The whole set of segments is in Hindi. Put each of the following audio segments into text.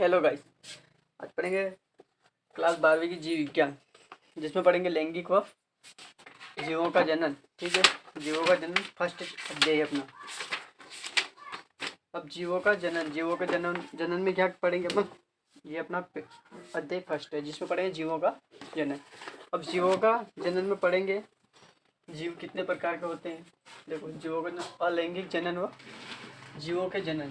हेलो गाइस, आज पढ़ेंगे क्लास 12वीं की जीव विज्ञान, जिसमें पढ़ेंगे लैंगिक व जीवों का जनन। ठीक है, जीवों का जनन फर्स्ट अध्याय है अपना। अब जीवों का जनन में क्या पढ़ेंगे अपन? ये अपना अध्याय फर्स्ट है, जिसमें पढ़ेंगे जीवों का जनन। अब जीवों का जनन में पढ़ेंगे जीव कितने प्रकार के होते हैं। देखो, जीवों का अलैंगिक जनन व जीवों के जनन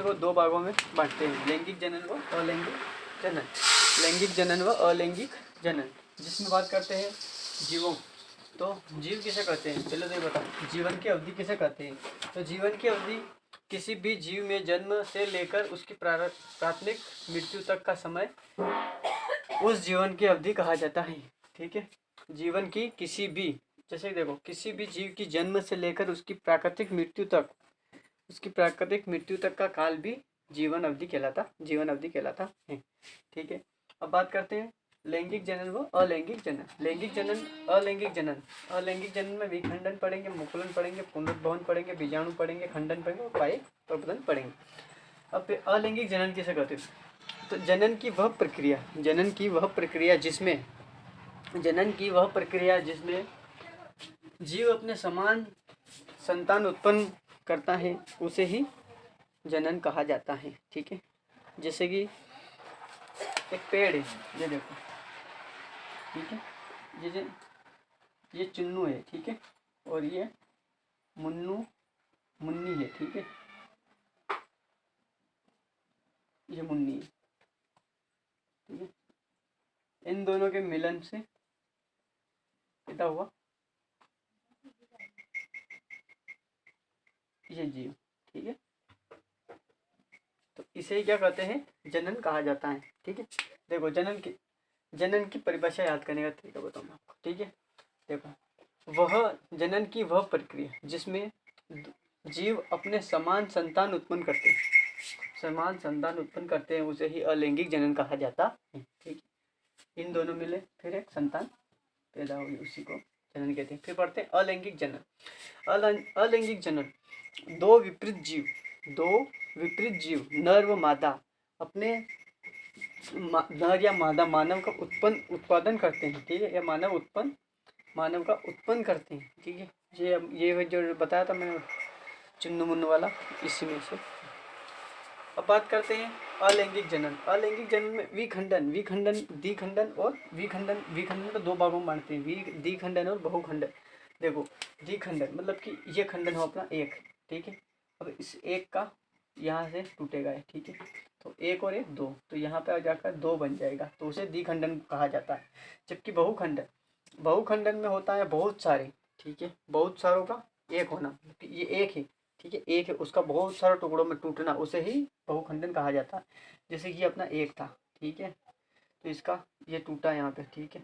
को दो भागों में बांटते हैं, लैंगिक जनन व अलैंगिक जनन। लैंगिक जनन व अलैंगिक जनन, जिसमें बात करते हैं जीवों। तो जीव किसे कहते हैं, चलो तो ये बताओ, जीवन की अवधि किसे कहते हैं? तो जीवन की अवधि किसी भी जीव में जन्म से लेकर उसकी प्राथमिक मृत्यु तक का समय उस जीवन की अवधि कहा जाता है। ठीक है, जीवन की किसी भी, जैसे देखो, किसी भी जीव की जन्म से लेकर उसकी प्राकृतिक मृत्यु तक का काल भी जीवन अवधि कहलाता है। ठीक है, अब बात करते हैं लैंगिक जनन व अलैंगिक जनन। अलैंगिक जनन में विखंडन पढ़ेंगे, मुकुलन पढ़ेंगे, पुनरुद्भवन पढ़ेंगे, बीजाणु पढ़ेंगे, खंडन पढ़ेंगे और कायिक प्रबंधन पढ़ेंगे। अब अलैंगिक जनन किसे कहते हैं? तो जनन की वह प्रक्रिया जिसमें जीव अपने समान संतान उत्पन्न करता है, उसे ही जनन कहा जाता है। ठीक है, जैसे कि एक पेड़ है, ये देखो, ठीक है, ये चुन्नू है, ठीक है, और ये मुन्नी है, ठीक है, ये मुन्नी है, ठीक है। इन दोनों के मिलन से पैदा हुआ ये जीव। ठीक है, तो इसे ही क्या कहते हैं? जनन कहा जाता है। ठीक है, देखो, जनन की परिभाषा याद करने का तरीका बताऊँ मैं आपको। ठीक है, देखो, वह जनन की वह प्रक्रिया जिसमें जीव अपने समान संतान उत्पन्न करते हैं, उसे ही अलैंगिक जनन कहा जाता है। ठीक है, इन दोनों मिले फिर एक संतान पैदा हुई, उसी को जनन कहते हैं। फिर पढ़ते हैं अलैंगिक जनन। दो विपरीत जीव नर व मादा अपने नर या मादा मानव का उत्पादन करते हैं। ठीक है, या मानव का उत्पन्न करते हैं। ठीक है, ये जो बताया था मैंने चुन्नू मुन्नू वाला, इसी में से। अब बात करते हैं अलैंगिक जनन में द्विखंडन को दो भागों में बांटते हैं, द्विखंडन और बहुखंडन। देखो, द्विखंडन मतलब कि ये खंडन हो अपना एक, ठीक है। अब इस एक का यहाँ से टूटेगा है, ठीक है, तो एक और एक दो, तो यहाँ पे जाकर दो बन जाएगा, तो उसे द्विखंडन कहा जाता है। जबकि बहुखंडन में होता है बहुत सारे, ठीक है, बहुत सारों का एक होना, ये एक है, ठीक है, एक है, उसका बहुत सारे टुकड़ों में टूटना, उसे ही बहुखंडन कहा जाता है। जैसे कि अपना एक था, ठीक है, तो इसका ये टूटा यहाँ पे, ठीक है,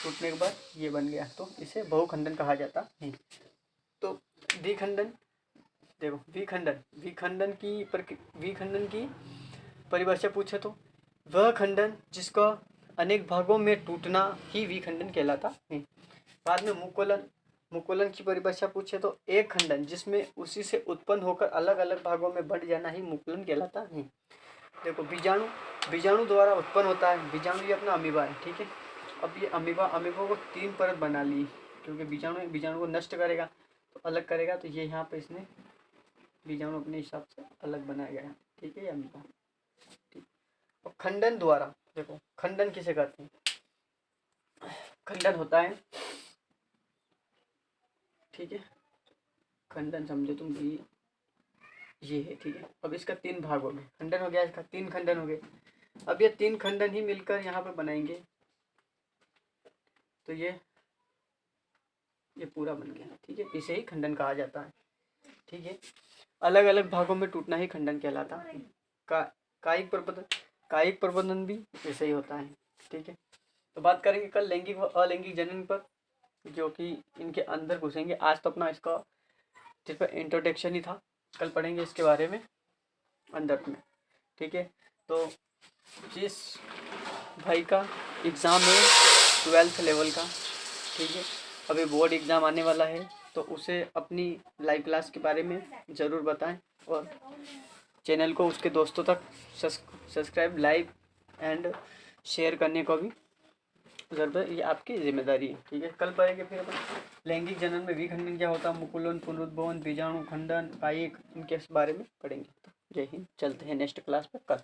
टूटने के बाद ये बन गया, तो इसे बहुखंडन कहा जाता है। तो द्विखंडन, देखो, विखंडन की परिभाषा पूछे तो वह खंडन जिसका अनेक भागों में टूटना ही विखंडन कहलाता है। बाद में मुकुलन की परिभाषा पूछे तो एक खंडन जिसमें उसी से उत्पन्न होकर अलग अलग भागों में बढ़ जाना ही मुकुलन कहलाता है। देखो, बीजाणु द्वारा उत्पन्न होता है, बीजाणु ये अपना अमीबा है, ठीक है। अब ये अमीबा को 3 परत बना ली, क्योंकि बीजाणु को नष्ट करेगा तो अलग करेगा, तो ये यहाँ पे इसने बीजाणु अपने हिसाब से अलग बनाया गया है, ठीक है, अमीबा, ठीक। और खंडन द्वारा, देखो, खंडन किसे कहते हैं? खंडन होता है, ठीक है, खंडन समझो तुम कि ये है, ठीक है। अब इसका 3 भाग हो गए, खंडन हो गया, इसका 3 खंडन हो गए। अब ये 3 खंडन ही मिलकर यहाँ पे बनाएंगे, तो ये पूरा बन गया, ठीक है, इसे ही खंडन कहा जाता है। ठीक है, अलग अलग भागों में टूटना ही खंडन कहलाता है। कायिक प्रबंधन भी ऐसे ही होता है। ठीक है, तो बात करेंगे कल लैंगिक व अलैंगिक जनन पर, जो कि इनके अंदर घुसेंगे। आज तो अपना इसका सिर्फ इंट्रोडक्शन ही था, कल पढ़ेंगे इसके बारे में अंदर में। ठीक है, तो जिस भाई का एग्ज़ाम है 12th लेवल का, ठीक है, अभी बोर्ड एग्ज़ाम आने वाला है, तो उसे अपनी लाइव क्लास के बारे में ज़रूर बताएं, और चैनल को उसके दोस्तों तक सब्सक्राइब, लाइक एंड शेयर करने को भी ज़रूरत, ये आपकी जिम्मेदारी है। ठीक है, कल पढ़ेंगे फिर अपन लैंगिक जनन में विखंडन क्या होता है, मुकुलन, पुनरुद्भवन, बीजाणु खंडन, कायिक, इनके बारे में पढ़ेंगे। तो जय हिंद, चलते हैं नेक्स्ट क्लास पे कल।